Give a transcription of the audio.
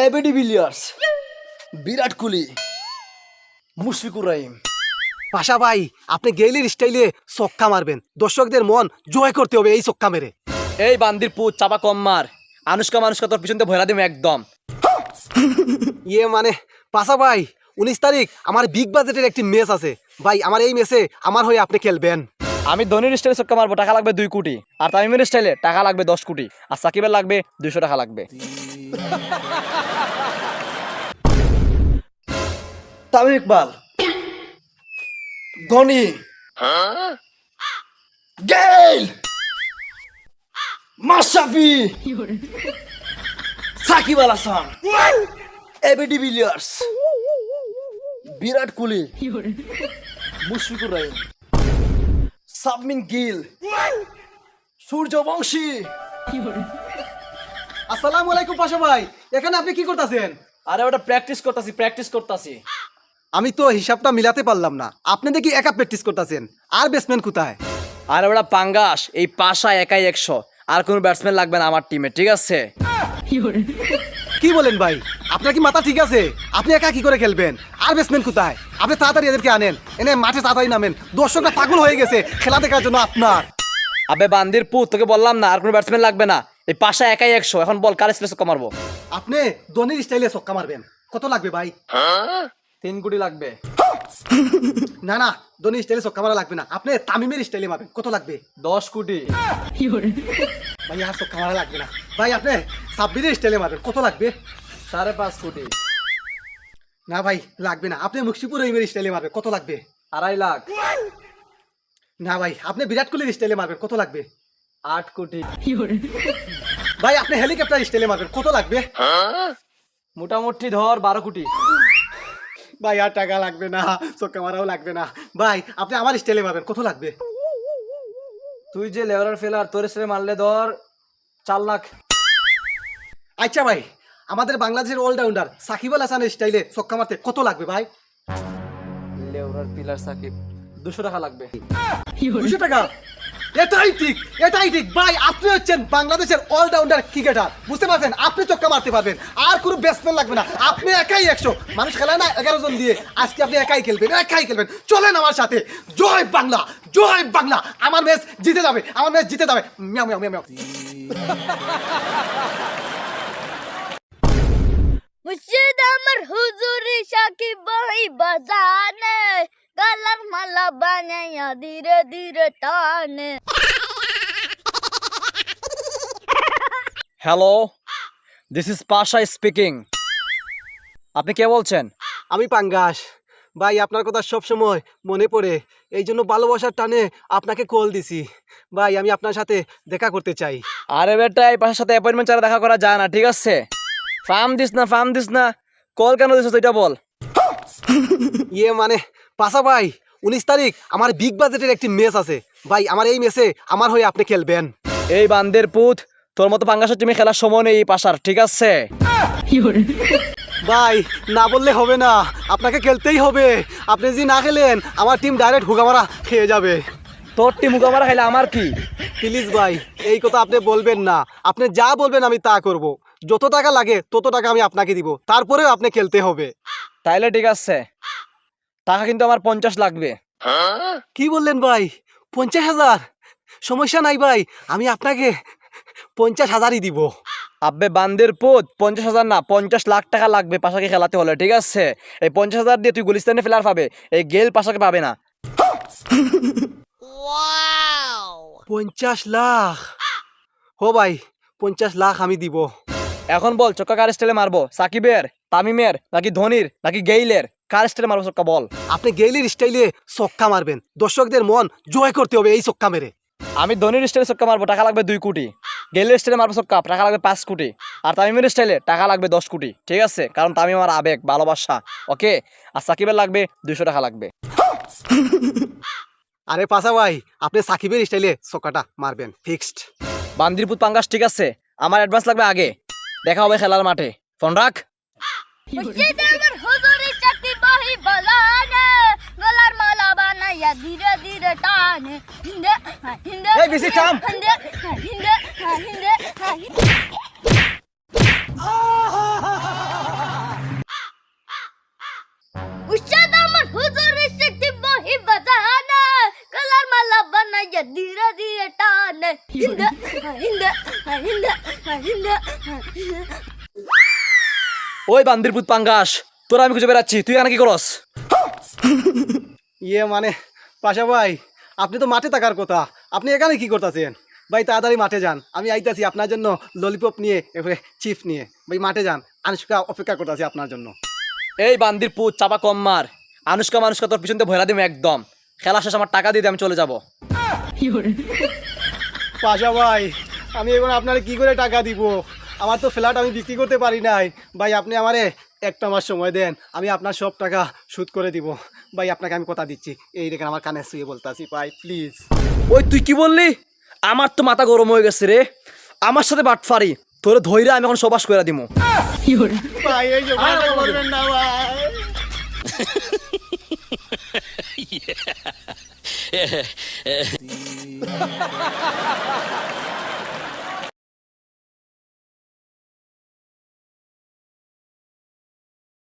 ABD Villiers, Virat Kohli, Mushfiqur Rahim. পাশা ভাই, আপনি গেইলের স্টাইলে ছক্কা মারবেন, দর্শকদের মন জয় করতে হবে এই ছক্কা মেরে। এই বান্দির পুত চাপা কম মার, আনুষ্কা মানুষকা তোর পিছন দিয়ে ভরা দিম একদম। ইয়ে মানে পাশা ভাই, 19 তারিখ আমার বিগ বাজেটের একটি ম্যাচ আছে ভাই, আমার এই ম্যাচে আমার হয়ে আপনি খেলবেন। আমি ধোনির স্টাইলে ছক্কা মারবো, টাকা লাগবে 2 কোটি। আর তামিমের স্টাইলে টাকা লাগবে 10 কোটি। আর সাকিবের লাগবে 200 টাকা লাগবে। Tamim Iqbal, Dhoni, Gayle, Mashrafe, Shakib Al Hasan, ABD Villiers, Virat Kohli, Mushfiqur Rahim, সাবমিন Gill, Suryavanshi. আসসালামু আলাইকুম পাশা ভাই, এখানে আপনি কি করতেছেন? আরে ওটা প্র্যাকটিস করতেছি। আমি তো হিসাবটা মিলাতে পারলাম না, আপনি দেখি একা প্র্যাকটিস করতেছেন, আর ব্যাটসম্যান কোথায়? আরে ওটা পাঙ্গাস, এই পাশা একাই 100, আর কোনো ব্যাটসম্যান লাগবে না আমার টিমে, ঠিক আছে? কি বলেন ভাই, আপনার কি মাথা ঠিক আছে? আপনি একা কি করে খেলবেন? আর ব্যাটসম্যান কোথায়? আপনি তাড়াতাড়ি এদেরকে আনেন, এনে মাঠে তাড়াতাড়ি নামেন, দর্শকরা পাগল হয়ে গেছে খেলা দেখার জন্য আপনার। আবে বান্দির পুত, তোকে বললাম না আর কোনো ব্যাটসম্যান লাগবে না, এই পাশা একাই 100। এখন বল কার স্টাইলে ছক্কা মারবো? আপনি ধোনির স্টাইলে ছক্কা মারবেন, কত লাগবে ভাই? 3 কোটি লাগবে। না না, ধোনির স্টাইলে ছক্কা মারা লাগবে না, আপনি তামিমের স্টাইলে মারবেন, কত লাগবে? 10 কোটি। ভাই আর ছক্কা মারা লাগবে না ভাই, আপনি সাব্বিরের স্টাইলে মারবেন, কত লাগবে? 5.5 কোটি। না ভাই লাগবে না, আপনি মুশফিকুর রহিমের স্টাইলে মারবেন, কত লাগবে? 2.5 লাখ। না ভাই, আপনি বিরাট কোহলির স্টাইলে মারবেন, কত লাগবে? 8 কোটি। ভাই আপনি হেলিকপ্টার স্টাইলে মারবেন, কত লাগবে? মোটামুটি ধর 12 কোটি। ভাই আর টাকা লাগবে না, ছক্কা মারাও লাগবে না ভাই, আপনি আমার স্টাইলে মারবেন, কত লাগবে? তুই যে লেভারার ফেলার, তোর স্টাইলে মারলে ধর 4 লাখ। আচ্ছা ভাই, আমাদের বাংলাদেশের অলরাউন্ডার সাকিব আল হাসানের স্টাইলে ছক্কা মারতে কত লাগবে ভাই? লেভারার পিলার সাকিব, 200 টাকা লাগবে। 200 টাকা? এটাই ঠিক ভাই, আপনি হচ্ছেন বাংলাদেশের অলরাউন্ডার ক্রিকেটার, বুঝতে পারছেন? আপনি ছক্কা মারতে পারবেন, আর কোনো ব্যাটসম্যান লাগবে না, আপনি একাই 100। মানুষ খেলায় না 11 জন দিয়ে, আজকে আপনি একাই খেলবেন। চলেন আমার সাথে। জয় বাংলা, জয় বাংলা। আমার ম্যাচ জিতে যাবে, মিয়াও মিয়াও মিয়াও মিয়াও। মুর্শিদ আমার হুজুরি সাকিব ভাই বাজানে, গলার মালা বানাইয়া ধীরে ধীরে টানে। Hello, this is Pasha speaking. আপনি কে বলছেন? আমি পাঙ্গাস ভাই, আপনার কথা সব সময় মনে পড়ে, এই জন্য ভালোবাসার টানে আপনাকে কল দিছি ভাই, আমি আপনার সাথে দেখা করতে চাই। আরে বেটা, এই পাশের সাথে অ্যাপয়েন্টমেন্ট ছাড়া দেখা করা যায় না, ঠিক আছে? ফার্ম দিস না, কল কেন দিছিস এটা বল। ইয়ে মানে পাশা ভাই, 19 তারিখ আমার বিগ বাজেটের একটি ম্যাচ আছে ভাই, আমার এই ম্যাচে আমার হয়ে আপনি খেলবেন। এই বান্দের পুত, তোর মতো পাঙ্গাসের টিমে খেলার সময় নেই এই পাশার, ঠিক আছে? ভাই না বললে হবে না, আপনাকে খেলতেই হবে, আপনি যদি না খেলেন আমার টিম ডাইরেক্ট হুগামারা খেয়ে যাবে। তোর টিম মুকামারা খাইলে আমার কি? প্লিজ ভাই, এই কথা আপনি বলবেন না, আপনি যা বলবেন আমি তা করব, যত টাকা লাগে তত টাকা আমি আপনাকে দিব, তারপরেও আপনি খেলতে হবে। তাইলে ঠিক আছে, টাকা কিন্তু আমার 50 লাগবে। কি বললেন ভাই? 50,000? সমস্যা নাই ভাই, আমি আপনাকে 50,000ই দিব। আব্বে বান্দের পুত, 50,000 না 50 লাখ টাকা লাগবে পাশাকে খেলাতে হলে, ঠিক আছে? এই 50,000 দিয়ে তুই গুলিস্তানে ফেলার পাবে, এই গেল পাশাকে পাবে না। 50 লাখ? হো ভাই, 50 লাখ আমি দিব। এখন বল চক্কা কার স্টাইলে মারবো? সাকিবের, তামিমের, নাকি ধোনির, নাকি গেইলের? কার স্টাইলে মারবো চক্কা বল? আপনি গেইলের স্টাইলে ছক্কা মারবেন, দর্শকদের মন জয় করতে হবে এই ছক্কা মেরে। আমি ধোনির স্টাইলে ছক্কা মারবো, টাকা লাগবে 2 কোটি। গেইলের স্টাইলে মারবো ছক্কা, টাকা লাগবে 5 কোটি। আর তামিমের স্টাইলে টাকা লাগবে 10 কোটি, ঠিক আছে? কারণ তামিম আমার আবেগ, ভালোবাসা, ওকে? আর সাকিবের লাগবে 200 টাকা লাগবে। আরে পাশা ভাই, আপনি সাকিবের স্টাইলে ছক্কাটা মারবেন, ফিক্সড। বান্দিরপুত পাঙ্গাস, ঠিক আছে? আমার অ্যাডভান্স লাগবে আগে, দেখা হবে খেলার মাঠে, ফোন রাখ। মুর্শিদ আমার হুজুরি সাকিব ভাই বাজানে, গলার মালা বানাইয়া ধীরে ধীরে টানে। হিন্দে হিন্দে এই বেশি কাম। হিন্দে হিন্দে হিন্দে হিন্দে। ওই বান্দির পুত পাঙ্গাস, তোরা আমি খুঁজে বেড়াচ্ছি, তুই এখানে কি করস? ইয়ে মানে পাশা ভাই, আপনি তো মাঠে থাকার কথা, আপনি এখানে কি করতেছেন? ভাই তাড়াতাড়ি মাঠে যান, আমি আইতাছি আপনার জন্য ললিপপ নিয়ে, এরপরে চিপস নিয়ে। ভাই মাঠে যান, আনুষ্কা অপেক্ষা করতেছি আপনার জন্য। এই বান্দির পুত চাপা কম মার, আনুষ্কা মানুষকা তোর পিছন দিয়ে ভয়রা দিম একদম। খেলা শেষ, আমার টাকা দিয়ে দে, আমি চলে যাব। পাশা ভাই, আমি এখন আপনার কি করে টাকা দিব? আমার তো ফ্ল্যাট আমি বিক্রি করতে পারি নাই। ভাই আপনি আমারে একটা মাস সময় দেন, আমি আপনার সব টাকা শোধ করে দিব। ভাই আপনাকে আমি কথা দিচ্ছি, এই দেখেন আমার কানে শুয়ে বলতেছি, ভাই প্লিজ। ওই তুই কি বললি? আমার তো মাথা গরম হয়ে গেছে রে, আমার সাথে বাটফারি, তোরে ধইরা আমি এখন সবাস করে দিমু। ভাই এই যে কথা বলবেন না ভাই।